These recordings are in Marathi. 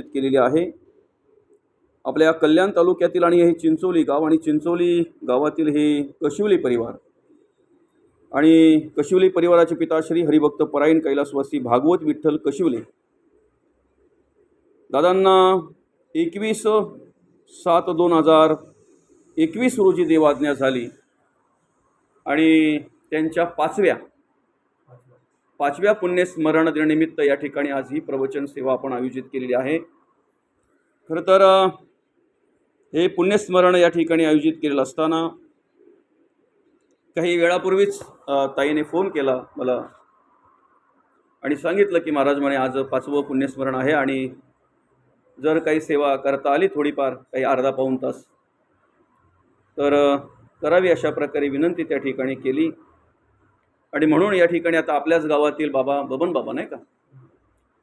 केलेली आहे. आपल्या कल्याण तालुक्यातील आणि हे चिंचोली गाव आणि चिंचोली गावातील हे कशिवली परिवार आणि कशिवली परिवाराचे पिता श्री हरिभक्त परायण कैलासवासी भागवत विठ्ठल कशिवले दादांना 21/7/2021 रोजी देवाज्ञा झाली आणि त्यांच्या पाचव्या पुण्यस्मरण दिनानिमित्त या ठिकाणी आज ही प्रवचन सेवा आपण आयोजित केलेली आहे. खरं तर हे पुण्यस्मरण या ठिकाणी आयोजित केलेलं असताना काही वेळापूर्वीच ताईने फोन केला मला आणि सांगितलं की महाराज म्हणे आज 5वं पुण्यस्मरण आहे आणि जर काही सेवा करता आली थोडीफार काही अर्धा पाऊण तास तर करावी अशा प्रकारे विनंती त्या ठिकाणी केली. आणि म्हणून या ठिकाणी आता आपल्याच गावातील बाबा बबन बाबा नाही का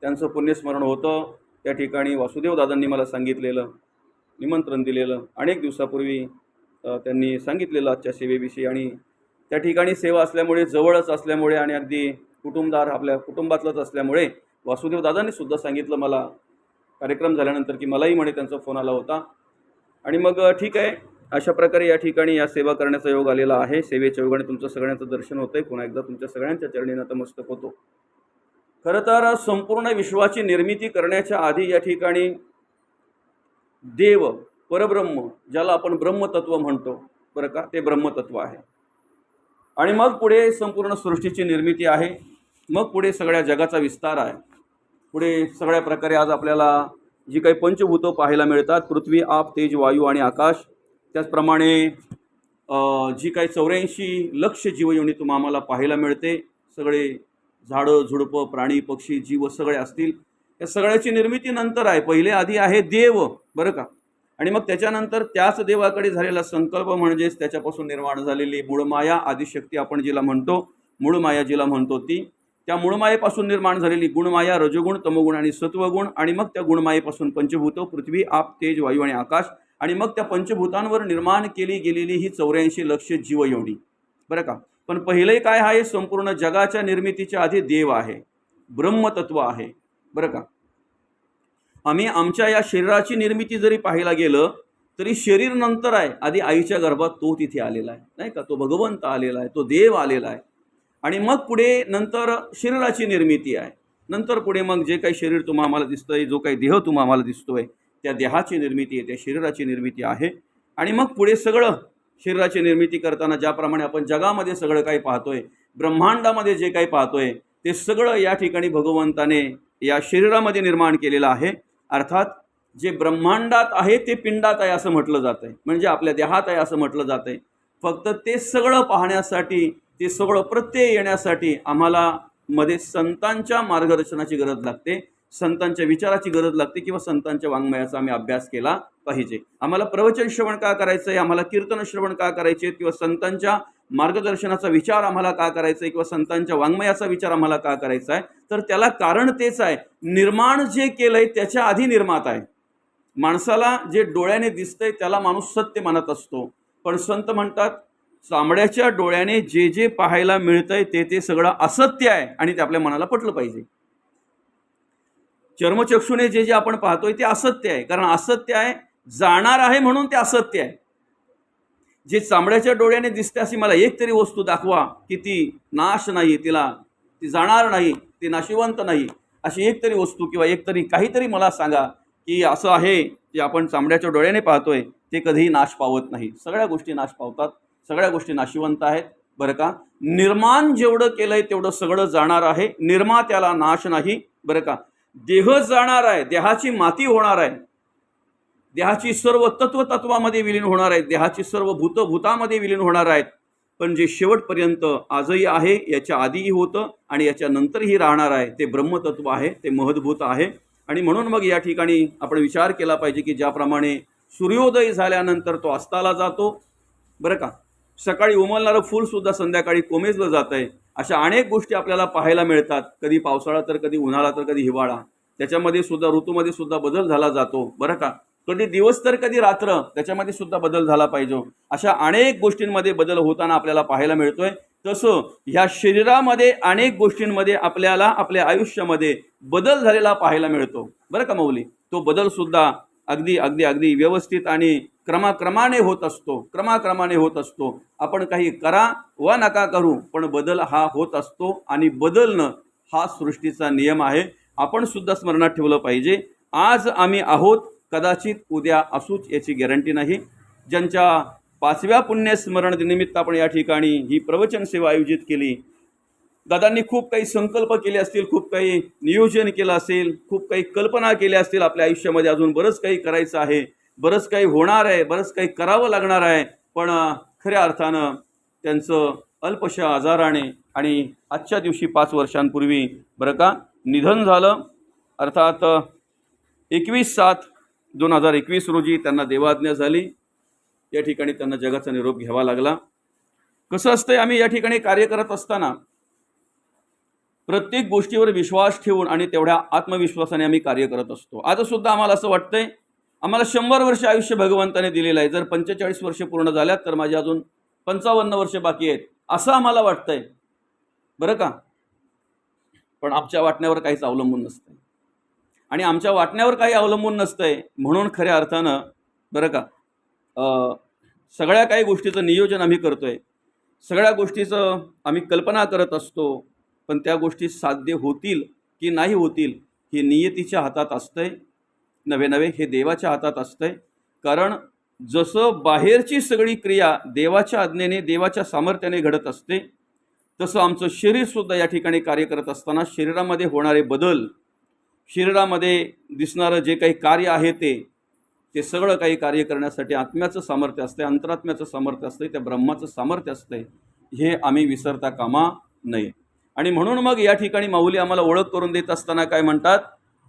त्यांचं पुण्यस्मरण होतं. त्या ठिकाणी वासुदेव दादांनी मला सांगितलेलं, निमंत्रण दिलेलं, अनेक दिवसापूर्वी त्यांनी सांगितलेलं आजच्या सेवेविषयी आणि त्या ठिकाणी सेवा असल्यामुळे जवळच असल्यामुळे आणि अगदी कुटुंबदार आपल्या कुटुंबातलंच असल्यामुळे वासुदेव दादांनी सुद्धा सांगितलं मला कार्यक्रम झाल्यानंतर की मलाही म्हणे त्यांचा फोन आला होता. आणि मग ठीक आहे अशा प्रकारे या ठिकाणी या सेवा करण्याचा योग आलेला आहे. सेवेच्या योगाने तुमचं सगळ्यांचं दर्शन होतं आहे. पुन्हा एकदा तुमच्या सगळ्यांच्या चरणी नतमस्तक होतो. खरं तर संपूर्ण विश्वाची निर्मिती करण्याच्या आधी या ठिकाणी देव परब्रह्म ज्याला आपण ब्रह्मतत्व म्हणतो बरं का, ते ब्रह्मतत्व आहे. आणि मग पुढे संपूर्ण सृष्टीची निर्मिती आहे. मग पुढे सगळ्या जगाचा विस्तार आहे. पुढे सगळ्या प्रकारे आज आपल्याला जी काही पंचभूतं पाहायला मिळतात, पृथ्वी, आप, तेज, वायू आणि आकाश, त्याचप्रमाणे जी काही 84 लक्ष जीवयोनी तुम्हाला आम्हाला पाहायला मिळते, सगळे झाडं झुडपं प्राणी पक्षी जीव सगळे असतील, या सगळ्याची निर्मिती नंतर आहे. पहिले आधी आहे देव बरं का. आणि मग त्याच्यानंतर त्याच देवाकडे झालेला संकल्प म्हणजेच त्याच्यापासून निर्माण झालेली मूळमाया आदिशक्ती आपण जिला म्हणतो, मूळमाया जिला म्हणतो ती, त्या मूळमायेपासून निर्माण झालेली गुणमाया, रजोगुण, तमोगुण आणि सत्वगुण, आणि मग त्या गुणमायेपासून पंचभूतं पृथ्वी, आप, तेज, वायू आणि आकाश, आणि मग त्या पंचभूतांवर निर्माण केली गेलेली ही 84 लक्ष जीवयोनी बरं का. पण पहिले काय आहे, संपूर्ण जगाच्या निर्मितीच्या आधी देव आहे, ब्रह्मतत्व आहे बरं का. आम्ही आमच्या या शरीराची निर्मिती जरी पाहायला गेलं तरी शरीर नंतर आहे. आधी आईच्या गर्भात तो तिथे आलेला आहे नाही का, तो भगवंत आलेला आहे, तो देव आलेला आहे. आणि मग पुढे नंतर शरीराची निर्मिती आहे. नंतर पुढे मग जे काही शरीर तुम्हाला आम्हाला दिसतंय, जो काही देह तुम्हाला आम्हाला दिसतोय, त्या देहाची निर्मिती आहे, त्या शरीराची निर्मिती आहे. आणि मग पुढे सगळं शरीराची निर्मिती करताना ज्याप्रमाणे आपण जगामध्ये सगळं काही पाहतोय, ब्रह्मांडामध्ये जे काही पाहतोय, ते सगळं या ठिकाणी भगवंताने या शरीरामध्ये निर्माण केलेलं आहे. अर्थात जे ब्रह्मांडात आहे ते पिंडात आहे असं म्हटलं जातं आहे, म्हणजे आपल्या देहात आहे असं म्हटलं जातं आहे. फक्त ते सगळं पाहण्यासाठी, ते सगळं प्रत्यय येण्यासाठी आम्हाला मध्ये संतांच्या मार्गदर्शनाची गरज लागते, संतांच्या विचाराची गरज लागते, किंवा संतांच्या वाङ्मयाचा आम्ही अभ्यास केला पाहिजे. आम्हाला प्रवचन श्रवण का करायचं आहे, आम्हाला कीर्तन श्रवण का करायचे, किंवा संतांच्या मार्गदर्शनाचा विचार आम्हाला का करायचा आहे, किंवा संतांच्या वाङ्मयाचा विचार आम्हाला का करायचा आहे, तर त्याला कारण तेच आहे, निर्माण जे केलंय त्याच्या आधी निर्माता आहे. माणसाला जे डोळ्याने दिसतंय त्याला माणूस सत्य मानत असतो, पण संत म्हणतात चामड्याच्या डोळ्याने जे जे पाहायला मिळतंय ते सगळं असत्य आहे आणि ते आपल्या मनाला पटलं पाहिजे. चर्मचक्षुने जे जे आपण पाहतोय ते असत्य आहे, कारण असत्य आहे, जाणार आहे म्हणून ते असत्य आहे. जे चामड्याच्या डोळ्याने दिसते अशी मला एक तरी वस्तू दाखवा की ती नाश नाही, ती जाणार नाही, ती नाशिवंत नाही, अशी एक तरी वस्तू किंवा एक तरी काहीतरी मला सांगा की असं आहे जे आपण चामड्याच्या डोळ्याने पाहतोय ते कधीही नाश पावत नाही. सगळ्या गोष्टी नाश पावतात, सगळ्या गोष्टी नाशिवंत आहेत बरं का. निर्माण जेवढं केलंय तेवढं सगळं जाणार आहे, निर्मात्याला नाश नाही बरं का. देह जाणार आहे, देहाची माती होणार आहे, देहाची सर्व तत्वामध्ये विलीन होणार आहेत, देहाची सर्व भूतामध्ये विलीन होणार आहेत, पण जे शेवटपर्यंत आजही आहे, याच्या आधीही होतं आणि याच्या नंतरही राहणार आहे, ते ब्रह्मतत्व आहे, ते महद्भूत आहे. आणि म्हणून मग या ठिकाणी आपण विचार केला पाहिजे की ज्याप्रमाणे सूर्योदय झाल्यानंतर तो अस्ताला जातो बरं का, सकाळी उमलणारं फूलसुद्धा संध्याकाळी कोमेजलं जातं आहे, अशा अनेक गोष्टी आपल्याला पाहायला मिळतात. कधी पावसाळा तर कधी उन्हाळा तर कधी हिवाळा, त्याच्यामध्ये सुद्धा ऋतूमध्ये सुद्धा बदल झाला जातो बरं का. कधी दिवस तर कधी रात्र, त्याच्यामध्ये सुद्धा बदल झाला पाहिजे. अशा अनेक गोष्टींमध्ये बदल होताना आपल्याला पाहायला मिळतोय. तसं ह्या शरीरामध्ये अनेक गोष्टींमध्ये आपल्याला आपल्या आयुष्यामध्ये बदल झालेला पाहायला मिळतो बरं का माऊली. तो बदल सुद्धा अगदी अगदी अगदी व्यवस्थित आणि क्रमाक्रमाने होत असतो. आपण काही करा वा नका करू, पण बदल हा होत असतो आणि बदलणं हा सृष्टीचा नियम आहे. आपण सुद्धा स्मरणात ठेवलं पाहिजे. आज आम्ही आहोत, कदाचित उद्या असूच याची गॅरंटी नाही. ज्यांच्या 5व्या पुण्यस्मरण निमित्त आपण या ठिकाणी ही प्रवचन सेवा आयोजित केली. दादांनी खूप काही संकल्प केले असतील, खूप काही नियोजन केलं असेल, खूप काही कल्पना केल्या असतील. आपल्या आयुष्यामध्ये अजून बरंच काही करायचं आहे, बरंच काही होणार आहे, बरंच काही करावं लागणार आहे. पण खऱ्या अर्थानं त्यांचं अल्पशा आजाराने आणि आजच्या दिवशी 5 वर्षांपूर्वी बरं का निधन झालं. अर्थात 21/7/2021 रोजी त्यांना देवाज्ञा झाली. या ठिकाणी त्यांना जगाचा निरोप घ्यावा लागला. कसं असतंय, आम्ही या ठिकाणी कार्य करत असताना प्रत्येक गोष्टीवर विश्वास ठेवून आणि तेवढ्या आत्मविश्वासाने आम्ही कार्य करत असतो. आज सुद्धा आम्हाला असं वाटतंय, आम्हाला 100 वर्ष आयुष्य भगवंताने दिलेलं आहे. जर 45 वर्ष पूर्ण झाल्यात तर माझी अजून 55 वर्ष बाकी आहेत असं आम्हाला वाटतंय बरं का. पण आमच्या वाटण्यावर काहीच अवलंबून नसतंय आणि आमच्या वाटण्यावर काही अवलंबून नसतंय म्हणून खऱ्या अर्थानं बरं का सगळ्या काही गोष्टीचं नियोजन आम्ही करतोय, सगळ्या गोष्टीचं आम्ही कल्पना करत असतो. पण त्या गोष्टी साध्य होतील की नाही होतील हे नियतीच्या हातात असतंय, नवे हे देवाच्या हातात असतंय. कारण जसं बाहेरची सगळी क्रिया देवाच्या आज्ञेने देवाच्या सामर्थ्याने घडत असते, तसं आमचं शरीरसुद्धा या ठिकाणी कार्य करत असताना शरीरामध्ये होणारे बदल, शरीरामध्ये दिसणारं जे काही कार्य आहे ते सगळं काही कार्य करण्यासाठी आत्म्याचं सामर्थ्य असते, अंतरात्म्याचं सामर्थ्य असते, त्या ब्रह्माचं सामर्थ्य असते. हे आम्ही विसरता कामा नये. आणि म्हणून मग या ठिकाणी माऊली आम्हाला ओळख करून देत असताना काय म्हणतात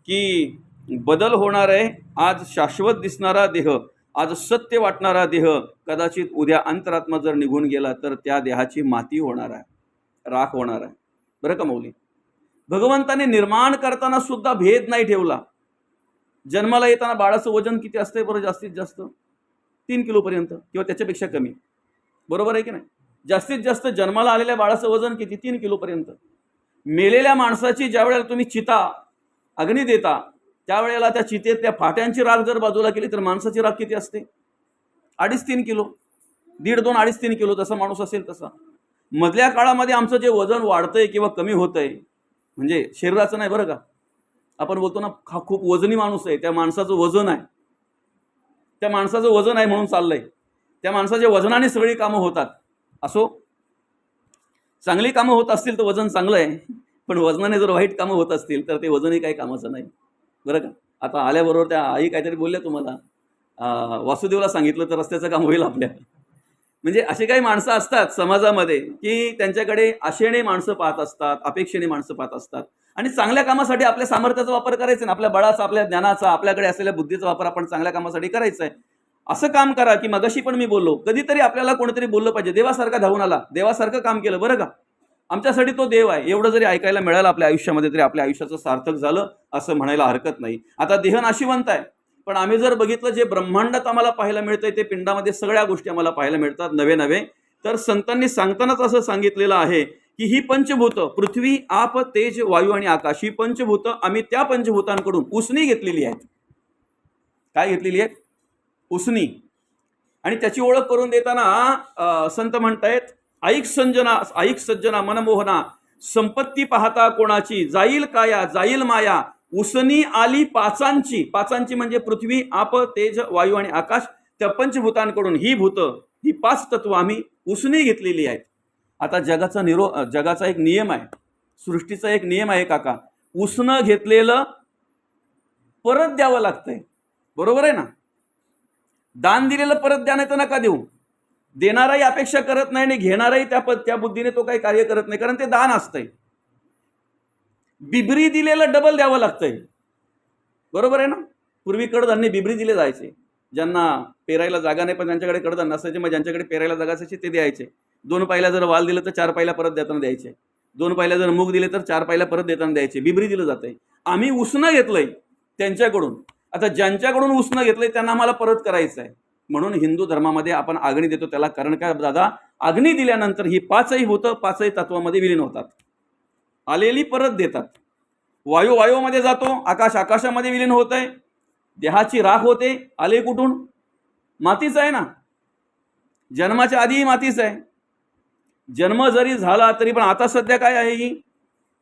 की बदल होणार आहे. आज शाश्वत दिसणारा देह, आज सत्य वाटणारा देह, कदाचित उद्या अंतरात्मा जर निघून गेला तर त्या देहाची माती होणार आहे, राख होणार आहे बरं का माऊली. भगवंताने निर्माण करताना सुद्धा भेद नाही ठेवला. जन्माला येताना बाळाचं वजन किती असतंय बरं? जास्तीत जास्त 3 किलोपर्यंत किंवा त्याच्यापेक्षा कमी, बरोबर आहे की नाही? जास्तीत जास्त जन्माला आलेल्या बाळाचं वजन किती? 3 किलोपर्यंत. मेलेल्या माणसाची ज्या वेळेला तुम्ही चिता अग्नी देता त्यावेळेला त्या चितेत त्या फाट्यांची राख जर बाजूला केली तर माणसाची राख किती असते? 2.5-3 किलो, 1.5-2.5-3 किलो जसा माणूस असेल तसा. मधल्या काळामध्ये आमचं जे वजन वाढतंय किंवा कमी होतंय, म्हणजे शरीराचं नाही बरं का, आपण बोलतो ना खूप वजनी माणूस आहे, त्या माणसाचं वजन आहे, त्या माणसाचं वजन आहे म्हणून चाललंय. त्या माणसाच्या वजनाने सगळी कामं होतात. असो, चांगली कामं होत असतील तर वजन चांगलं आहे, पण वजनाने जर वाईट कामं होत असतील तर ते वजनही काही कामाचं नाही बरं का. आता आल्याबरोबर त्या आई काहीतरी बोलल्या तुम्हाला, वासुदेवला सांगितलं तर रस्त्याचं काम होईल आपल्या. म्हणजे असे काही माणसं असतात समाजामध्ये की त्यांच्याकडे आशेने माणसं पाहत असतात, अपेक्षेने माणसं पाहत असतात. आणि चांगल्या कामासाठी आपल्या सामर्थ्याचा वापर करायचा ना, आपल्या बळाचा, आपल्या ज्ञानाचा, आपल्याकडे असलेल्या बुद्धीचा वापर आपण चांगल्या कामासाठी करायचा आहे. असं काम करा की मगाशी पण मी बोललो, कधीतरी आपल्याला कोणीतरी बोललं पाहिजे, देवासारखा धावून आला, देवासारखं काम केलं बरं का, आमच्यासाठी तो देव आहे. एवढं जरी ऐकायला मिळालं आपल्या आयुष्यामध्ये तरी आपल्या आयुष्याचं सार्थक झालं असं म्हणायला हरकत नाही. आता देह नाशिवंत आहे, पण आम्ही जर बघितलं जे ब्रह्मांडात आम्हाला पाहायला मिळतंय ते पिंडामध्ये सगळ्या गोष्टी आम्हाला पाहायला मिळतात नवे. तर संतांनी सांगतानाच असं सांगितलेलं आहे की ही पंचभूत पृथ्वी, आप, तेज, वायू आणि आकाश, ही पंचभूत आम्ही त्या पंचभूतांकडून उसनी घेतलेली आहेत. काय घेतलेली आहेत? उसनी. आणि त्याची ओळख करून देताना संत म्हणतायत, ऐक सज्जना मनमोहना, संपत्ती पाहता कोणाची, जाईल काया जाईल माया, उसनी आली पाचांची. पाचांची म्हणजे पृथ्वी, आप, तेज, वायू आणि आकाश. त्या पंचभूतांकडून ही भूत, ही 5 तत्व आम्ही उसनी घेतलेली आहेत. आता जगाचा एक नियम आहे, सृष्टीचा एक नियम आहे काका, उसनं घेतलेलं परत द्यावं लागतंय, बरोबर आहे ना? दान दिलेलं परत द्या, नाही तर नका देऊ. देणाराही अपेक्षा करत नाही आणि घेणाराही त्या बुद्धीने तो काही कार्य करत नाही, कारण ते दान असतंय. बिबरी दिलेलं डबल द्यावं लागतंय, बरोबर आहे ना? पूर्वी कडधान्य बिबरी दिले जायचे, ज्यांना पेरायला जागा नाही पण ज्यांच्याकडे कडधान्य असायचे, मग ज्यांच्याकडे पेरायला जागा असायची ते द्यायचे. 2 पायल्या जर वाल दिलं तर 4 पायल्या परत देताना द्यायचे. 2 पायल्या जर मूग दिले तर 4 पायल्या परत देताना द्यायचे. बिबरी दिलं जातंय. आम्ही उसनं घेतलंय त्यांच्याकडून. आता ज्यांच्याकडून उसनं घेतलंय त्यांना आम्हाला परत करायचं आहे. म्हणून हिंदू धर्मामध्ये आपण अग्नी देतो त्याला. कारण काय दादा, अग्नी दिल्यानंतर ही पाचही भूतं पाचही तत्वामध्ये विलीन होतात, आलेली परत देतात. वायू वायूमध्ये जातो, आकाश आकाशामध्ये विलीन होत आहे, देहाची राख होते, आले कुठून? मातीच आहे ना. जन्माच्या आधीही मातीच आहे. जन्म जरी झाला तरी पण आता सध्या काय आहे? ही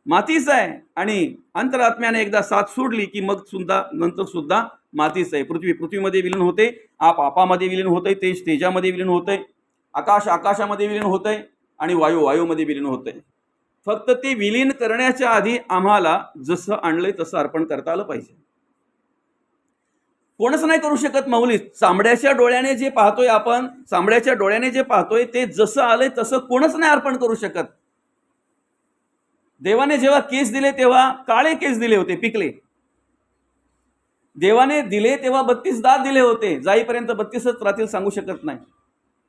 मातीच आहे. आणि अंतरात्म्याने एकदा साथ सोडली की मग सुद्धा नंतर सुद्धा मातीच आहे. पृथ्वी पृथ्वीमध्ये विलीन होते, आप आपामध्ये विलीन होते, तेज तेजामध्ये विलीन होते, आकाश आकाशामध्ये विलीन होते आणि वायू वायूमध्ये विलीन होते. फक्त ते विलीन करण्याच्या आधी आम्हाला जसं आणलंय तसं अर्पण करता आलं पाहिजे. कोणच नाही करू शकत माऊली. चांबड्याच्या डोळ्याने जे पाहतोय आपण, चांबड्याच्या डोळ्याने जे पाहतोय ते जसं आलंय तसं कोणच नाही अर्पण करू शकत. देवाने जेव्हा केस दिले तेव्हा काळे केस दिले होते, पिकले. देवाने दिले तेव्हा 32 दात दिले होते, जाईपर्यंत 32च राहतील सांगू शकत नाही.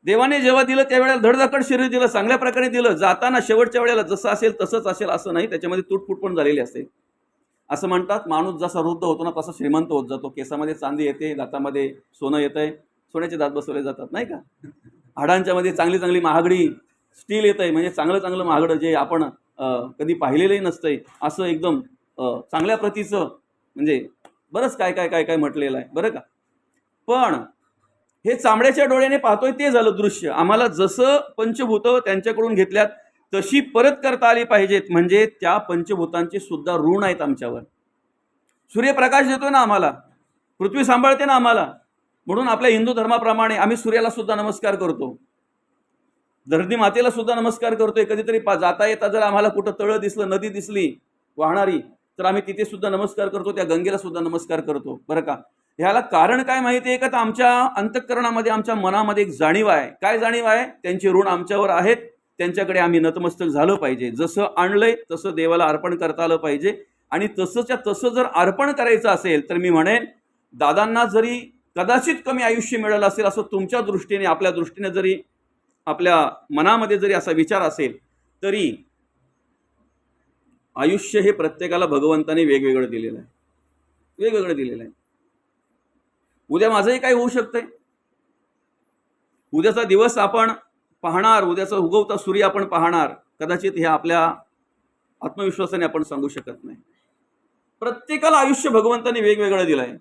देवाने जेव्हा दिलं त्यावेळेला धडधाकड शरीर दिलं, चांगल्या प्रकारे दिलं. जाताना शेवटच्या वेळेला जसं असेल तसंच असेल असं नाही, त्याच्यामध्ये तुटफूट पण झालेली असते. असं म्हणतात माणूस जसा वृद्ध होतो ना तसा श्रीमंत होत जातो. केसामध्ये चांदी येते, दातामध्ये सोनं येतंय, सोन्याचे दात बसवले जातात नाही का. हाडांच्या मध्ये चांगली चांगली महागडी स्टील येतंय, म्हणजे चांगलं चांगलं महागडं जे आपण कधी पाहिलेलंही नसतंय असं एकदम चांगल्या प्रतीचं, म्हणजे बरंच काय काय काय काय म्हटलेलं आहे बरं का. पण हे चांबड्याच्या डोळ्याने पाहतोय ते झालं दृश्य. आम्हाला जसं पंचभूतं त्यांच्याकडून घेतल्यात तशी परत करता आली पाहिजेत. म्हणजे त्या पंचभूतांचे सुद्धा ऋण आहेत आमच्यावर. सूर्यप्रकाश देतोय ना आम्हाला, पृथ्वी सांभाळते ना आम्हाला, म्हणून आपल्या हिंदू धर्माप्रमाणे आम्ही सूर्याला सुद्धा नमस्कार करतो, धरणी मातेला सुद्धा नमस्कार करतोय. कधीतरी जाता येता जर आम्हाला कुठं तळं दिसलं, नदी दिसली वाहणारी, तर आम्ही तिथे सुद्धा नमस्कार करतो, त्या गंगेला सुद्धा नमस्कार करतो बरं का. ह्याला कारण काय माहिती आहे का? तर आमच्या अंतःकरणामध्ये, आमच्या मनामध्ये एक जाणीव आहे. काय जाणीव आहे? त्यांचे ऋण आमच्यावर आहेत, त्यांच्याकडे आम्ही नतमस्तक झालं पाहिजे. जसं आणलंय तसं देवाला अर्पण करता आलं पाहिजे. आणि तसंच्या तसं जर अर्पण करायचं असेल तर मी म्हणेन, दादांना जरी कदाचित कमी आयुष्य मिळालं असेल असं तुमच्या दृष्टीने, आपल्या दृष्टीने जरी आपल्या मनामध्ये जरी असा विचार असेल तरी आयुष्य हे प्रत्येकाला भगवंताने वेगवेगळं दिलेलं आहे, वेगवेगळं दिलेलं आहे. उद्या माझंही काय होऊ शकतंय. उद्याचा दिवस आपण पाहणार, उद्याचा उगवता सूर्य आपण पाहणार. कदाचित हे आपल्या आत्मविश्वासाने आपण सांगू शकत नाही. प्रत्येकाला आयुष्य भगवंताने वेगवेगळं दिलं आहे.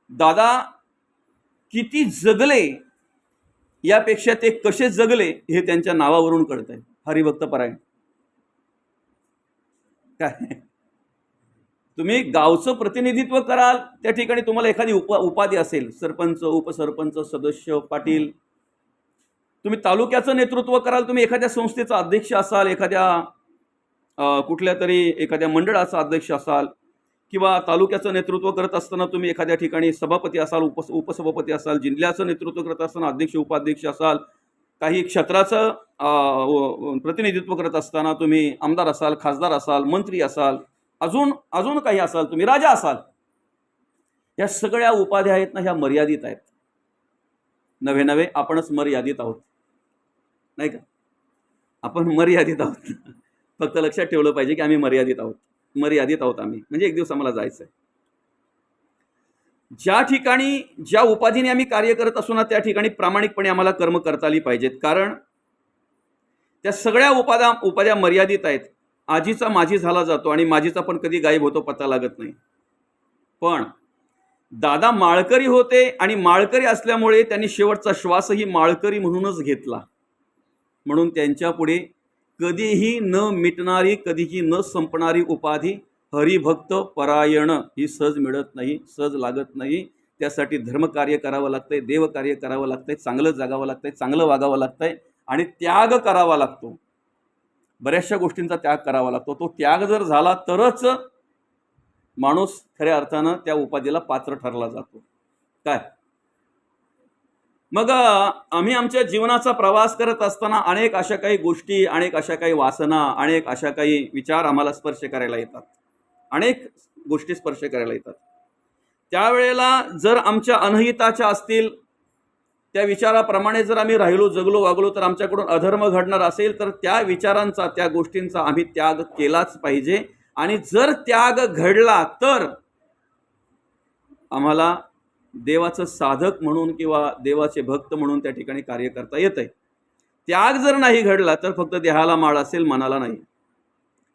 दादा किती जगले यापेक्षा ते कसे जगले हे त्यांच्या नावावरून कळतंय. हरिभक्त परायण. काय तुम्ही गावचं प्रतिनिधित्व कराल, त्या ठिकाणी तुम्हाला एखादी उपाधी असेल, सरपंच, उपसरपंच, सदस्य, पाटील. तुम्ही तालुक्याचं नेतृत्व कराल, तुम्ही एखाद्या संस्थेचा अध्यक्ष असाल, एखाद्या कुठल्या तरी एखाद्या मंडळाचा अध्यक्ष असाल, किंवा तालुक्याचं नेतृत्व करत असताना तुम्ही एखाद्या ठिकाणी सभापती असाल, उपसभापती असाल, जिल्ह्याचं नेतृत्व करत असताना अध्यक्ष उपाध्यक्ष असाल, काही क्षेत्राचं प्रतिनिधित्व करत असताना तुम्ही आमदार असाल, खासदार असाल, मंत्री असाल, अजून काही असाल, तुम्ही राजा असाल. या सगळ्या उपाध्या आहेत ना, ह्या मर्यादित आहेत. नव्हे आपणच मर्यादित आहोत नाही का. आपण मर्यादित आहोत. फक्त लक्षात ठेवलं पाहिजे की आम्ही मर्यादित आहोत, मर्यादित आहोत आम्ही. म्हणजे एक दिवस आम्हाला जायचं आहे. ज्या ठिकाणी ज्या उपाधीने आम्ही कार्य करत असू ना त्या ठिकाणी प्रामाणिकपणे आम्हाला कर्म करता आली पाहिजेत. कारण त्या सगळ्या उपाध्या मर्यादित आहेत. आजीचा माझी झाला जातो आणि माझीचा पण कधी गायब होतो, पत्ता लागत नाही. पण दादा माळकरी होते आणि माळकरी असल्यामुळे त्यांनी शेवटचा श्वासही माळकरी म्हणूनच घेतला. म्हणून त्यांच्या पुढे कधीही न मिटणारी, कधीही न संपणारी उपाधी हरिभक्त परायण ही सहज मिळत नाही, सहज लागत नाही. त्यासाठी धर्मकार्य करावं लागतंय, देवकार्य करावं लागतंय, चांगलं जगावं लागतंय, चांगलं वागावं लागतंय आणि त्याग करावा लागतो. बऱ्याचशा गोष्टींचा त्याग करावा लागतो. तो त्याग जर झाला तरच माणूस खऱ्या अर्थानं त्या उपाधीला पात्र ठरला जातो. काय मग आम्ही आमच्या जीवनाचा प्रवास करत असताना अनेक अशा काही गोष्टी, अनेक अशा काही वासना, अनेक अशा काही विचार आम्हाला स्पर्श करायला येतात, अनेक गोष्टी स्पर्श करायला येतात. त्यावेळेला जर आमच्या अनहिताच्या असतील, त्या विचाराप्रमाणे जर आम्ही राहिलो, जगलो, वागलो तर आमच्याकडून अधर्म घडणार असेल तर त्या विचारांचा, त्या गोष्टींचा आम्ही त्याग केलाच पाहिजे. आणि जर त्याग घडला तर आम्हाला देवाचं साधक म्हणून किंवा देवाचे भक्त म्हणून त्या ठिकाणी कार्य करता येतंय. त्याग जर नाही घडला तर फक्त देहाला माळ असेल, मनाला नाही.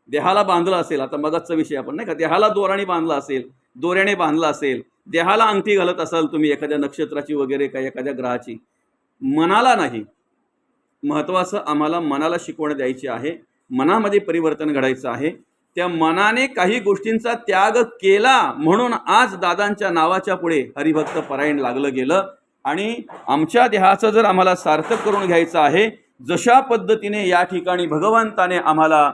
देहाला बांधलं असेल, आता मगाचा विषय आपण नाही का, देहाला दोराने बांधला असेल, दोऱ्याने बांधला असेल, देहाला अंगठी घालत असाल तुम्ही एखाद्या नक्षत्राची वगैरे काही एखाद्या ग्रहाची, मनाला नाही. महत्त्वाचं आम्हाला मनाला शिकवण द्यायची आहे, मनामध्ये परिवर्तन घडायचं आहे. त्या मनाने काही गोष्टींचा त्याग केला म्हणून आज दादांच्या नावाच्या पुढे हरिभक्त परायण लागलं गेलं. आणि आमच्या देहाचं जर आम्हाला सार्थक करून घ्यायचं आहे, जशा पद्धतीने या ठिकाणी भगवंताने आम्हाला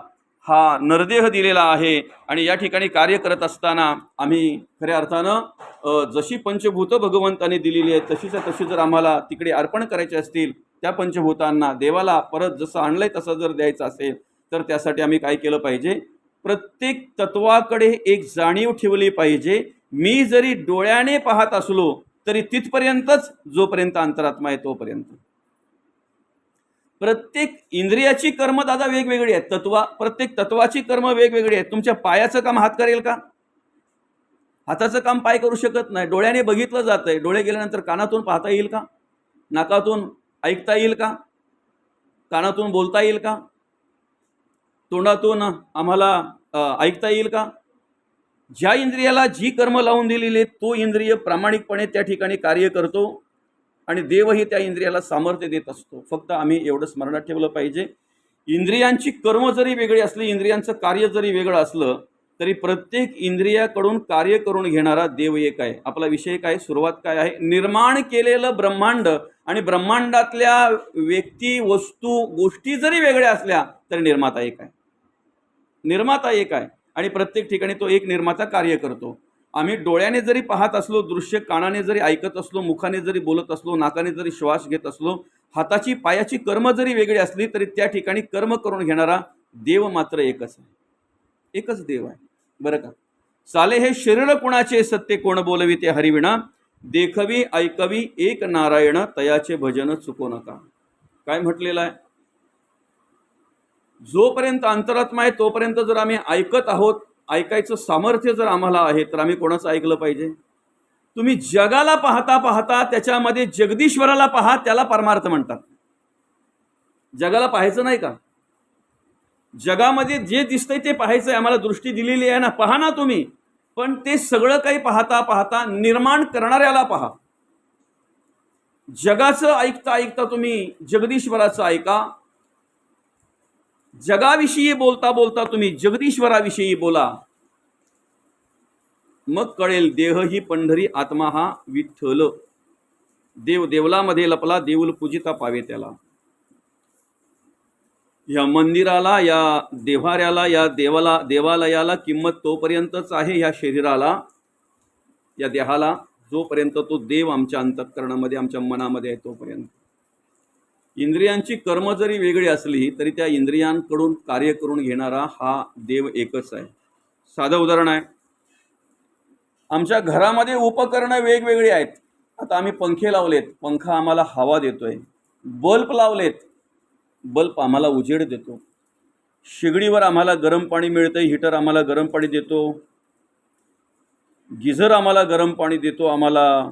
हा नरदेह दिलेला आहे आणि या ठिकाणी कार्य करत असताना आम्ही खऱ्या अर्थानं जशी पंचभूतं भगवंताने दिलेली आहेत तशीच्या तशी जर आम्हाला तिकडे अर्पण करायचे असतील, त्या पंचभूतांना देवाला परत जसं आणलंय तसं जर द्यायचं असेल तर त्यासाठी आम्ही काय केलं पाहिजे, प्रत्येक तत्वाकडे एक जाणीव ठेवली पाहिजे. मी जरी डोळ्याने पाहत असलो तरी तिथपर्यंतच, जोपर्यंत अंतरात्मा आहे तोपर्यंत. प्रत्येक इंद्रियाची कर्म दादा वेगवेगळी आहेत. प्रत्येक तत्वाची कर्म वेगवेगळी आहेत. तुमच्या पायाचं काम हात करेल का? हाताचं काम पाय करू शकत नाही. डोळ्याने बघितलं जातंय, डोळे गेल्यानंतर कानातून पाहता येईल का? नाकातून ऐकता येईल का? कानातून बोलता येईल का? तोंडातून आम्हाला ऐकता येईल का? ज्या इंद्रियाला जी कर्म लावून दिलेली तो इंद्रिय प्रामाणिकपणे त्या ठिकाणी कार्य करतो आणि देवही त्या इंद्रियाला सामर्थ्य देत असतो. फक्त आम्ही एवढं स्मरणात ठेवलं पाहिजे, इंद्रियांची कर्म जरी वेगळी असली, इंद्रियांचं कार्य जरी वेगळं असलं तरी प्रत्येक इंद्रियाकडून कार्य करून घेणारा देव एक आहे. आपला विषय काय, सुरुवात काय आहे, निर्माण केलेलं ब्रह्मांड आणि ब्रह्मांडातल्या व्यक्ती, वस्तू, गोष्टी जरी वेगळ्या असल्या तरी निर्माता एक आहे. निर्माता एक आहे आणि प्रत्येक ठिकाणी तो एक निर्माता कार्य करतो. आम्ही डोळ्याने जरी पाहत असलो, दृश्य कानाने जरी ऐकत असलो, मुखाने जरी बोलत असलो, नाकाने जरी श्वास घेत असलो, हाताची पायाची कर्म जरी वेगळी असली तरी त्या ठिकाणी कर्म करून घेणारा देव मात्र एकच आहे. एकच देव आहे बरं का. साले हे शरीर कुणाचे, सत्य कोण बोलवी ते हरिविणा, देखवी ऐकवी एक नारायण, तयाचे भजन चुको नका. काय म्हटलेलं आहे, जोपर्यंत अंतरात्मा आहे तोपर्यंत जर आम्ही ऐकत आहोत, ऐकायचं सामर्थ्य जर आम्हाला आहे तर आम्ही कोणाचं ऐकलं पाहिजे? तुम्ही जगाला पाहता पाहता त्याच्यामध्ये जगदीश्वराला पहा, त्याला परमार्थ म्हणतात. जगाला पाहायचं नाही का? जगामध्ये जे दिसतंय ते पाहायचंय, आम्हाला दृष्टी दिलेली आहे ना, पहा ना तुम्ही. पण ते सगळं काही पाहता पाहता निर्माण करणाऱ्याला पहा. जगाचं ऐकता ऐकता तुम्ही जगदीश्वराचं ऐका. जगाविषयी बोलता बोलता तुम्ही जगदीश्वराविषयी बोला. मग कळेल देह ही पंढरी, आत्मा हा विठ्ठल. देव देवलामध्ये लपला, देऊल पूजिता पावे त्याला. या मंदिराला, या देव्हाऱ्याला, या देवालयाला किंमत तोपर्यंतच आहे ह्या शरीराला, या देहाला, जोपर्यंत तो देव आमच्या अंतःकरणामध्ये, आमच्या मनामध्ये आहे तोपर्यंत. इंद्रियांची कर्म जरी वेगळी असली तरी त्या इंद्रियांकडून कार्य करून घेणारा हा देव एकच आहे. साधं उदाहरण आहे, आमच्या घरामध्ये उपकरणं वेगवेगळी आहेत. आता आम्ही पंखे लावलेत, पंखा आम्हाला हवा देतोय. बल्ब लावलेत, बल्ब आम्हाला उजेड देतो. शेगडीवर आम्हाला गरम पाणी मिळतंय, हीटर आम्हाला गरम पाणी देतो, गिझर आम्हाला गरम पाणी देतो, आम्हाला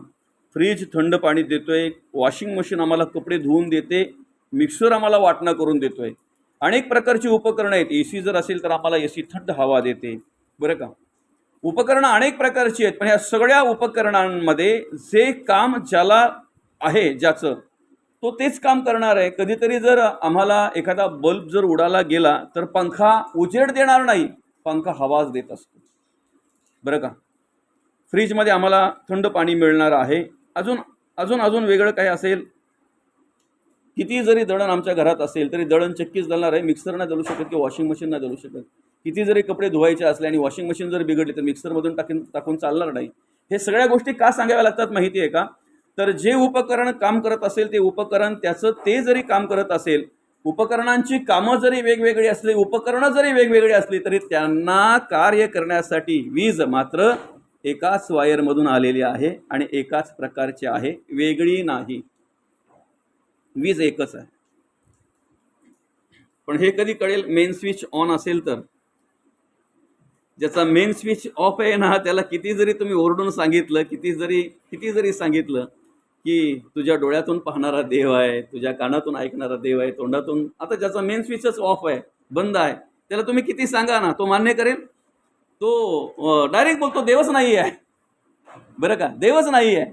फ्रीज थंड पाणी देतोय, वॉशिंग मशीन आम्हाला कपडे धुवून देते, मिक्सर आम्हाला वाटणं करून देतोय. अनेक प्रकारची उपकरणं आहेत. एसी जर असेल तर आम्हाला एसी थंड हवा देते बरं का. उपकरणं अनेक प्रकारची आहेत, पण ह्या सगळ्या उपकरणांमध्ये जे काम ज्याला आहे, ज्याचं तो तेच काम करणार आहे. कधीतरी जर आम्हाला एखादा बल्ब जर उडाला गेला तर पंखा उजेड देणार नाही, पंखा हवाच देत असतो बरं का. फ्रीजमध्ये आम्हाला थंड पाणी मिळणार आहे. अजून अजून अजून वेगळं काही असेल, किती जरी दळण आमच्या घरात असेल तरी दळण चक्कीच दळणार आहे, मिक्सर नाही दळू शकत किंवा वॉशिंग मशीन नाही दळू शकत. किती जरी कपडे धुवायचे असले आणि वॉशिंग मशीन जर बिघडली तर मिक्सरमधून टाकून चालणार नाही. हे सगळ्या गोष्टी का सांगाव्या लागतात माहिती आहे का? तर जे उपकरण काम करत असेल ते उपकरण त्याचं ते जरी काम करत असेल, उपकरणांची कामं जरी वेगवेगळी असली, उपकरणं जरी वेगवेगळी असली तरी त्यांना कार्य करण्यासाठी वीज मात्र एकाच वायरमधून आलेली आहे आणि एकाच प्रकारची आहे, वेगळी नाही. वीज एकच आहे. पण हे कधी कळेल, मेन स्विच ऑन असेल तर. ज्याचा मेन स्विच ऑफ आहे ना, त्याला किती जरी तुम्ही ओरडून सांगितलं, किती जरी सांगितलं की तुझ्या डोळ्यातून पाहणारा देव आहे, तुझ्या कानातून ऐकणारा देव आहे, तोंडातून, आता ज्याचा मेन स्विचच ऑफ आहे, बंद आहे, त्याला तुम्ही किती सांगा ना, तो मान्य करेल? तो डायरेक्ट बोलतो देवच नाही आहे. बरं का, देवच नाही आहे.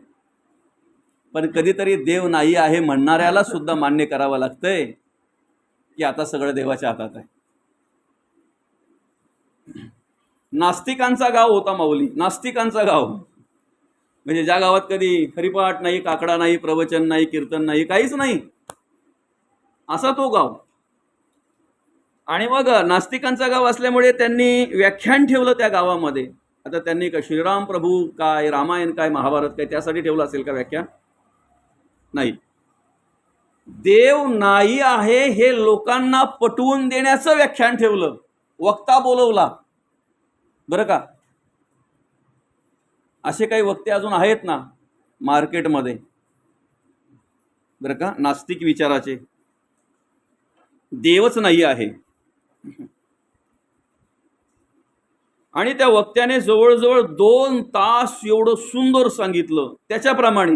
पण कधीतरी देव नाही आहे म्हणणाऱ्याला सुद्धा मान्य करावं लागतंय की आता सगळं देवाच्या हातात आहे. नास्तिकांचा गाव होता माऊली, नास्तिकांचा गाव. म्हणजे ज्या गावात कधी हरिपाठ नाही, काकडा नाही, प्रवचन नाही, कीर्तन नाही, काहीच नाही, असा तो गाव. आणि मग नास्तिकांचा गाव असल्यामुळे त्यांनी व्याख्यान ठेवलं त्या गावामध्ये. आता त्यांनी का श्रीराम प्रभू काय, रामायण काय, महाभारत काय त्यासाठी ठेवलं असेल का व्याख्यान? नाही. देव नाही आहे हे लोकांना पटवून देण्याचं व्याख्यान ठेवलं, वक्ता बोलवला. बरं का, असे काही वक्ते अजून आहेत ना मार्केटमध्ये, बरं का, नास्तिक विचाराचे. देवच नाही आहे. आणि त्या वक्त्याने जवळजवळ 2 तास एवढं सुंदर सांगितलं. त्याच्याप्रमाणे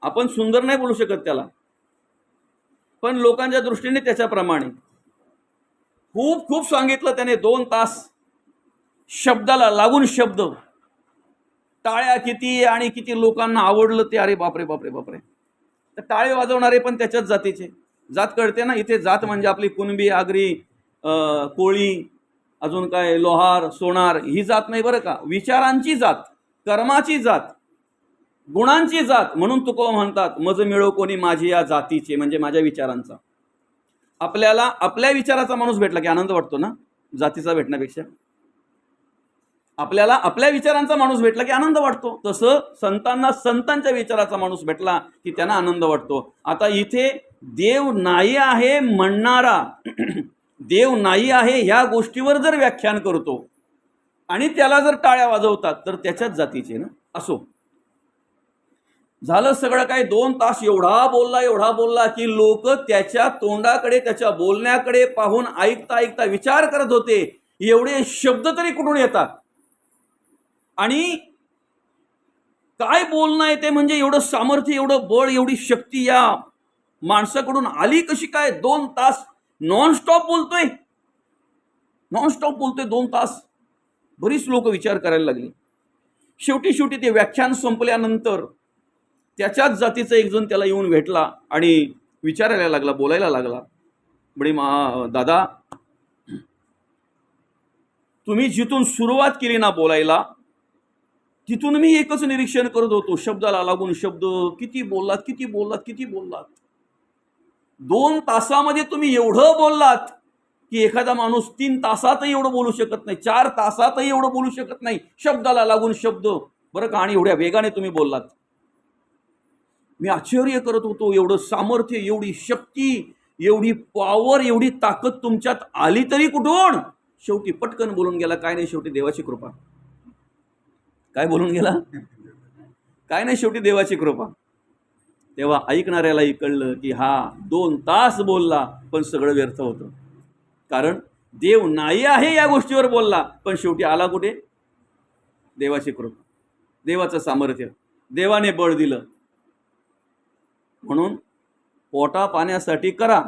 आपण सुंदर नाही बोलू शकत त्याला, पण लोकांच्या दृष्टीने त्याच्याप्रमाणे खूप खूप सांगितलं त्याने. 2 तास शब्दाला लागून शब्द, टाळ्या किती आणि किती लोकांना आवडलं ते. अरे बापरे बापरे बापरे. तर टाळे वाजवणारे पण त्याच्याच जातीचे. जात कळते ना इथे, जात म्हणजे आपली कुणबी, आगरी, कोळी, अजून काय लोहार, सोनार, ही जात नाही बरं का. विचारांची जात, कर्माची जात, गुणांची जात. म्हणून तुकोबा म्हणतात मज मिळो कोणी माझी या जातीचे, म्हणजे माझ्या विचारांचा. आपल्याला आपल्या विचाराचा माणूस भेटला की आनंद वाटतो ना, जातीचा भेटण्यापेक्षा. आपल्याला आपल्या विचारांचा माणूस भेटला की आनंद वाटतो. तसं संतांना संतांच्या विचाराचा माणूस भेटला की त्यांना आनंद वाटतो. आता इथे देव नाही आहे म्हणणारा, देव नाही आहे ह्या गोष्टीवर जर व्याख्यान करतो आणि त्याला जर टाळ्या वाजवतात तर त्याच्याच जातीचे ना. असो, झालं सगळं काय. 2 तास एवढा बोलला की लोक त्याच्या तोंडाकडे, त्याच्या बोलण्याकडे पाहून ऐकता ऐकता विचार करत होते, एवढे शब्द तरी कुठून येतात आणि काय बोलणं आहे ते, म्हणजे एवढं सामर्थ्य, एवढं बळ, एवढी शक्ती या माणसाकडून आली कशी काय? 2 तास नॉनस्टॉप बोलतोय, 2 तास. बरीच लोक विचार करायला लागली. शेवटी ते व्याख्यान संपल्यानंतर त्याच्याच जातीचा एक जण त्याला येऊन भेटला आणि विचारायला लागला, बोलायला लागला. बडी दादा, तुम्ही जिथून सुरुवात केली ना बोलायला, तिथून मी एकच निरीक्षण करत होतो, शब्दाला लागून शब्द. किती बोललात. 2 तासामध्ये तुम्ही एवढं बोललात की एखादा माणूस 3 तासातही एवढं बोलू शकत नाही, 4 तासातही एवढं बोलू शकत नाही, शब्दाला लागून शब्द. बरं का, आणि एवढ्या वेगाने तुम्ही बोललात. मी आश्चर्य करत होतो, एवढं सामर्थ्य, एवढी शक्ती, एवढी पॉवर, एवढी ताकद तुमच्यात आली तरी कुठून? शेवटी पटकन बोलून गेला, काय नाही, शेवटी देवाची कृपा. काय बोलून गेला? काय नाही, शेवटी देवाची कृपा. तेव्हा ऐकणाऱ्यालाही कळलं की हा 2 तास बोलला पण सगळं व्यर्थ होतं. कारण देव नाही आहे या गोष्टीवर बोलला, पण शेवटी आला कुठे? देवाची कृपा, देवाचं सामर्थ्य, देवाने बळ दिलं. म्हणून पोटा पाण्यासाठी करा,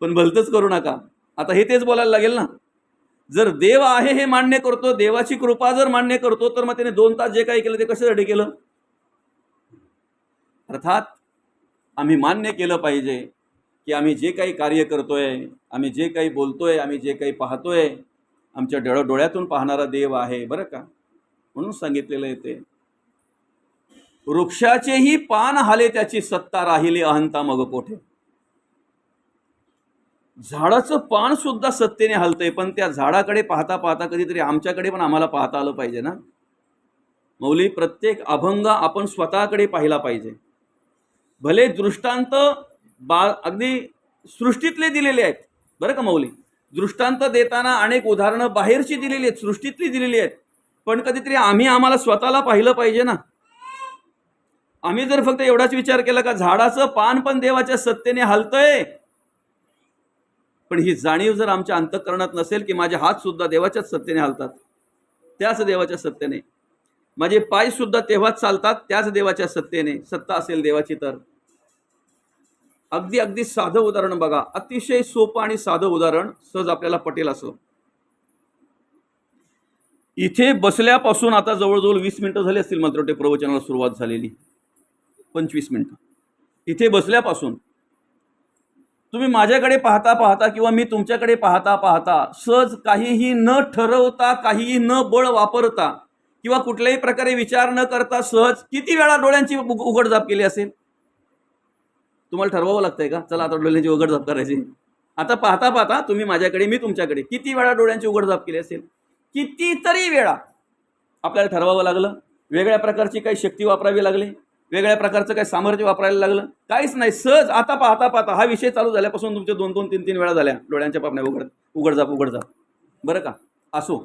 पण भलतंच करू नका. आता हे तेच बोलायला लागेल ना. जर देव आहे हे मान्य करतो, देवाची कृपा जर मान्य करतो, तर मग त्याने 2 तास जे काही केलं ते कशासाठी केलं? अर्थात आम्ही मान्य केलं पाहिजे की आम्ही जे काही कार्य करतोय, आम्ही जे काही बोलतोय, आम्ही जे काही पाहतोय, आमच्या डोळ्यातून पाहणारा देव आहे. बरं का, म्हणून सांगितलेलं आहे ते, वृक्षाचेही पान हाले त्याची सत्ता राहिली अहंता मग कोठे. झाडाचं पान सुद्धा सत्तेने हलतंय, पण त्या झाडाकडे पाहता पाहता कधीतरी आमच्याकडे पण आम्हाला पाहता आलं पाहिजे ना. मौली, प्रत्येक अभंग आपण स्वतःकडे पाहिला पाहिजे. भले दृष्टांत अगदी सृष्टीतले दिलेले आहेत, बरं का मौली. दृष्टांत देताना अनेक उदाहरणं बाहेरची दिलेली आहेत, सृष्टीतली दिलेली आहेत, पण कधीतरी आम्हाला स्वतःला पाहिलं पाहिजे ना. आम्ही जर फक्त एवढाच विचार केला का झाडाचं पान पण देवाच्या सत्तेने हलतंय, पण ही जाणीव जर आमच्या अंतःकरणात नसेल की माझे हात सुद्धा देवाच्याच सत्तेने हालतात, त्याच देवाच्या सत्तेने, माझे पाय सुद्धा तेव्हाच चालतात त्याच देवाच्या सत्तेने, सत्ता असेल देवाची तर. अगदी अगदी साधं उदाहरण बघा, अतिशय सोपं आणि साधं उदाहरण, सहज आपल्याला पटेल असं. इथे बसल्यापासून आता जवळजवळ 20 मिनिटं झाली असतील मात्र ते प्रवचनाला सुरुवात झालेली, 25 मिनिटं. इथे बसल्यापासून तुम्ही माझ्याकडे पाहता पाहता किंवा मी तुमच्याकडे पाहता पाहता सहज काहीही न ठरवता, काहीही न बळ वापरता किंवा कुठल्याही प्रकारे विचार न करता सहज किती वेळा डोळ्यांची उघडझाप केली असेल? तुम्हाला ठरवावं लागतंय का चला आता डोळ्यांची उघडझाप करायची? आता पाहता पाहता तुम्ही माझ्याकडे मी तुमच्याकडे किती वेळा डोळ्यांची उघडझाप केली असेल? कितीतरी वेळा आपल्याला ठरवावं लागलं, वेगळ्या प्रकारची काही शक्ती वापरावी लागली, वेगळ्या प्रकारचं काही सामर्थ्य वापरायला लागलं, काहीच नाही. सहज आता पाहता पाहता हा विषय चालू झाल्यापासून तुमचे 2-2, 3-3 वेळा झाल्या डोळ्यांच्या पापण्या उघडझाप. बरं का? असो,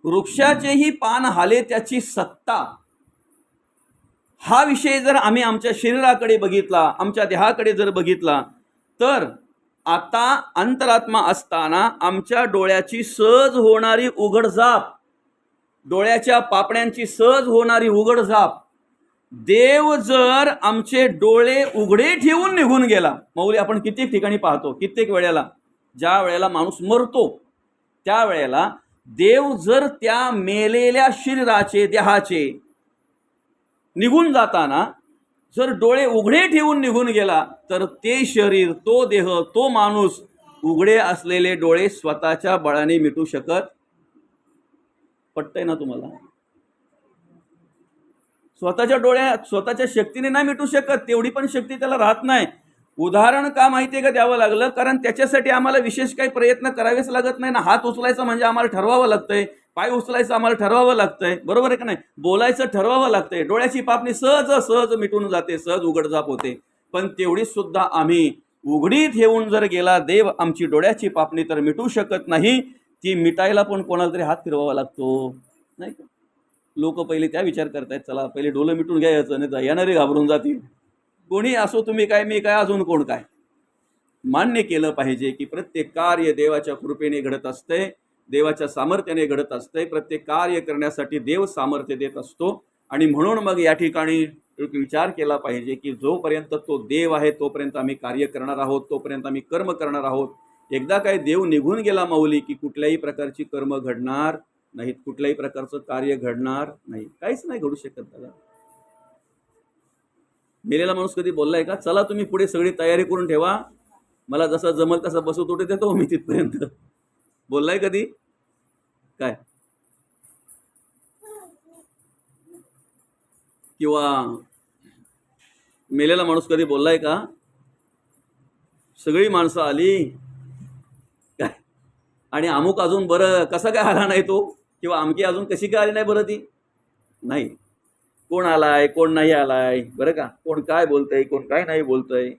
वृक्षाचेही पान हाले त्याची सत्ता, हा विषय जर आम्ही आमच्या शरीराकडे बघितला, आमच्या देहाकडे जर बघितला, तर आता अंतरात्मा असताना आमच्या डोळ्याची सहज होणारी उघडझाप, डोळ्याच्या पापण्यांची सहज होणारी उघडझाप, देव जर आमचे डोळे उघडे ठेवून निघून गेला. मौली आपण कित्येक ठिकाणी पाहतो, कित्येक वेळेला ज्या वेळेला माणूस मरतो त्या वेळेला देव जर त्या मेलेल्या शरीराचे, देहाचे निघून जाताना जर डोळे उघडे ठेवून निघून गेला, तर ते शरीर, तो देह, तो माणूस उघडे असलेले डोळे स्वतःच्या बळाने मिटू शकत? पटतंय ना तुम्हाला? स्वतःच्या डोळ्यात स्वतःच्या शक्तीने नाही मिटू शकत, तेवढी पण शक्ती त्याला राहत नाही. उदाहरण का माहिती आहे का द्यावं लागलं? कारण त्याच्यासाठी आम्हाला विशेष काही प्रयत्न करावेच लागत नाही ना. हात उचलायचा म्हणजे आम्हाला ठरवावं लागतंय, पाय उचलायचं आम्हाला ठरवावं लागतंय, बरोबर आहे का नाही? बोलायचं ठरवावं लागतंय, डोळ्याची पापणी सहज सहज मिटून जाते, सहज उघडझाप होते. पण तेवढी सुद्धा आम्ही उघडी ठेवून जर गेला देव आमची डोळ्याची पापणी, तर मिटू शकत नाही. ती मिटायला पण कोणाला तरी हात फिरवावा लागतो, नाही का? लोक पहिले त्या विचार करतायत, चला पहिले डोलं मिटून घ्यायचं, नाही तर येणारे घाबरून जातील. कोणी असो, तुम्ही काय मी काय अजून कोण काय. मान्य केलं पाहिजे की प्रत्येक कार्य देवाच्या कृपेने घडत असते, देवाच्या सामर्थ्याने घडत असते. प्रत्येक कार्य करण्यासाठी देव सामर्थ्य देत असतो. आणि म्हणून मग या ठिकाणी विचार केला पाहिजे की जोपर्यंत तो देव आहे तोपर्यंत आम्ही कार्य करणार आहोत, तोपर्यंत आम्ही कर्म करणार आहोत. एकदा काय देव निघून गेला माऊली की कुठल्याही प्रकारची कर्म घडणार नाहीत, कुठल्याही प्रकारचं कार्य घडणार नाही, काहीच नाही घडू शकत. त्याला मेलेला माणूस कधी बोललाय का चला तुम्ही पुढे सगळी तयारी करून ठेवा, मला जसं जमल तसं बसू तुटे देतो मी तिथपर्यंत? बोललाय कधी? काय? किंवा मेलेला माणूस कधी बोललाय का सगळी माणसं आली काय आणि अमुक अजून बरं कसा काय आला नाही तो, किंवा अमकी अजून कशी काय आली नाही बरं ती? नाही. कोण आलाय कोण नाही आलाय, बरं का? कोण काय बोलतंय कोण काय नाही बोलतंय,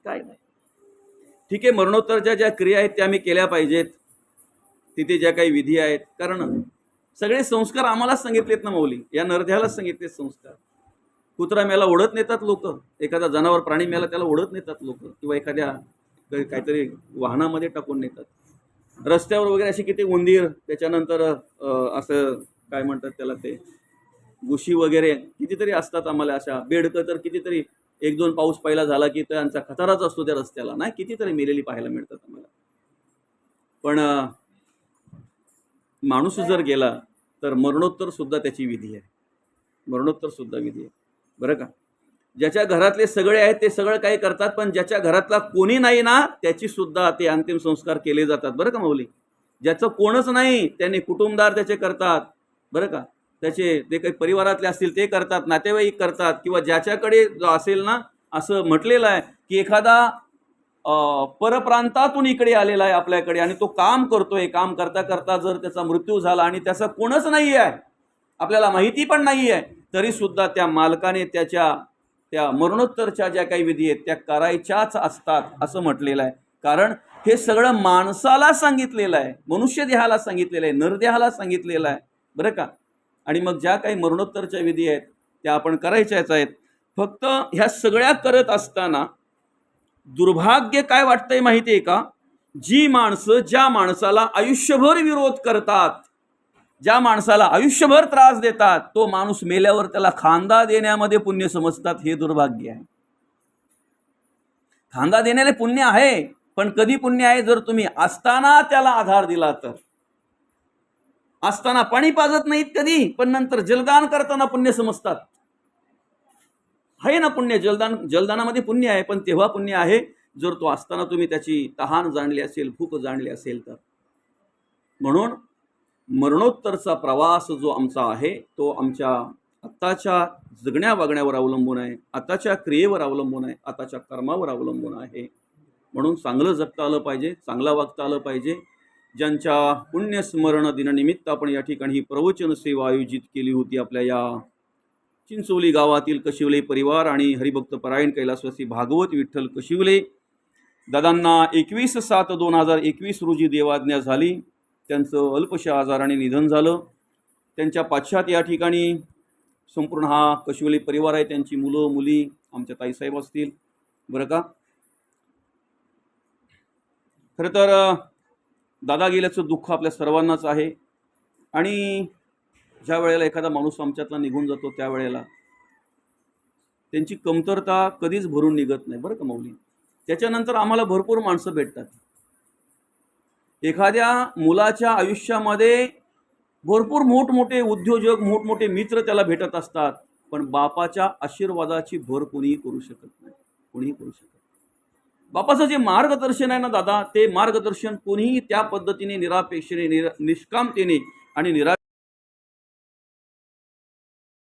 काय नाही. ठीक आहे, मरणोत्तरच्या ज्या क्रिया आहेत त्या आम्ही केल्या पाहिजेत, तिथे ज्या काही विधी आहेत, कारण सगळे संस्कार आम्हालाच सांगितलेत ना माऊली, या नरध्यालाच सांगितलेत संस्कार. कुत्रा मेला ओढत नेतात लोक, एखादा जनावर प्राणी मेला त्याला ओढत नेतात लोक, किंवा एखाद्या काहीतरी वाहनामध्ये टाकून नेतात. रस्त्यावर वगैरे अशी किती उंदीर, त्याच्यानंतर असं काय म्हणतात त्याला, ते घुशी वगैरे कितीतरी असतात. आम्हाला अशा बेडकं तर कितीतरी, 1-2 पाऊस पहिला झाला की त्यांचा खतराच असतो त्या रस्त्याला, नाही कितीतरी मेलेली पाहायला मिळतात आम्हाला. पण माणूस जर गेला तर मरणोत्तर सुद्धा त्याची विधी आहे, मरणोत्तर सुद्धा विधी आहे, बरं का? ज्याच्या घरातले सगळे आहेत ते सगळं काही करतात, पण ज्याच्या घरातला कोणी नाही ना त्याची सुद्धा ते अंतिम संस्कार केले जातात, बरं का माऊली? ज्याचं कोणच नाही त्याने कुटुंबदार त्याचे करतात, बरं का? त्याचे जे काही परिवारातले असतील ते करतात, नातेवाईक करतात, किंवा ज्याच्याकडे जो असेल ना, असं म्हटलेलं आहे की एखादा परप्रांतातून इकडे आलेला आहे आपल्याकडे आणि तो काम करतोय, काम करता करता जर त्याचा मृत्यू झाला आणि त्याचा कोणच नाही आहे, आपल्याला माहिती पण नाही आहे, तरी सुद्धा त्या मालकाने त्याच्या त्या मरणोत्तरच्या ज्या काही विधी आहेत त्या करायच्याच असतात असं म्हटलेलं आहे. कारण हे सगळं माणसाला सांगितलेलं आहे, मनुष्य देहाला सांगितलेलं आहे, नरदेहाला सांगितलेलं आहे, बरं का? आणि मग ज्या काही मरणोत्तरच्या विधी आहेत त्या आपण करायच्याच आहेत. फक्त ह्या सगळ्या करत असताना दुर्भाग्य काय वाटतंय माहिती आहे का? जी माणसं ज्या माणसाला आयुष्यभर विरोध करतात, ज्या माणसाला आयुष्यभर त्रास देतात, तो माणूस मेल्यावर त्याला खांदा देण्यामध्ये पुण्य समजतात. हे दुर्भाग्य आहे. खांदा देण्याने पुण्य आहे, पण कधी पुण्य आहे? जर तुम्ही असताना त्याला आधार दिला तर. असताना पाणी पाजत नाहीत कधी, पण नंतर जलदान करताना पुण्य समजतात. आहे ना पुण्य, जलदानामध्ये पुण्य आहे, पण तेव्हा पुण्य आहे जर तो असताना तुम्ही त्याची तहान जाणली असेल, भूक जाणली असेल तर. म्हणून मरणोत्तरचा प्रवास जो आमचा आहे तो आमच्या आत्ताच्या जगण्या वागण्यावर अवलंबून आहे, आताच्या क्रियेवर अवलंबून आहे, आताच्या कर्मावर अवलंबून आहे. म्हणून चांगलं जगता आलं पाहिजे, चांगलं वागता आलं पाहिजे. ज्यांच्या पुण्यस्मरण दिनानिमित्त आपण या ठिकाणी ही प्रवचन सेवा आयोजित केली होती, आपल्या या चिंचोली गावातील कशिवले परिवार आणि हरिभक्त परायण कैलासवासी भागवत विठ्ठल कशिवले दादांना 21/7/2021 रोजी देवाज्ञा झाली. त्यांचं अल्पशा आजाराने निधन झालं. त्यांच्या पाश्चात या ठिकाणी संपूर्ण हा कशिवले परिवार आहे, त्यांची मुलं मुली आमच्या ताईसाहेब असतील, बरं का. खरं तर दादा गेल्याचं दुःख आपल्या सर्वांनाच आहे. आणि ज्या वेळेला एखादा माणूस आमच्यातला निघून जातो त्यावेळेला त्यांची कमतरता कधीच भरून निघत नाही, बरं का माऊली. त्याच्यानंतर आम्हाला भरपूर माणसं भेटतात. एखाद्या मुलाच्या आयुष्यामध्ये भरपूर मोठमोठे उद्योजक, मोठमोठे मित्र त्याला भेटत असतात, पण बापाच्या आशीर्वादाची भर कोणीही करू शकत नाही, कोणीही करू शकत नाही. बापाचं जे मार्गदर्शन आहे ना दादा, ते मार्गदर्शन कोणीही त्या पद्धतीने निरापेक्षेने, निष्कामतेने आणि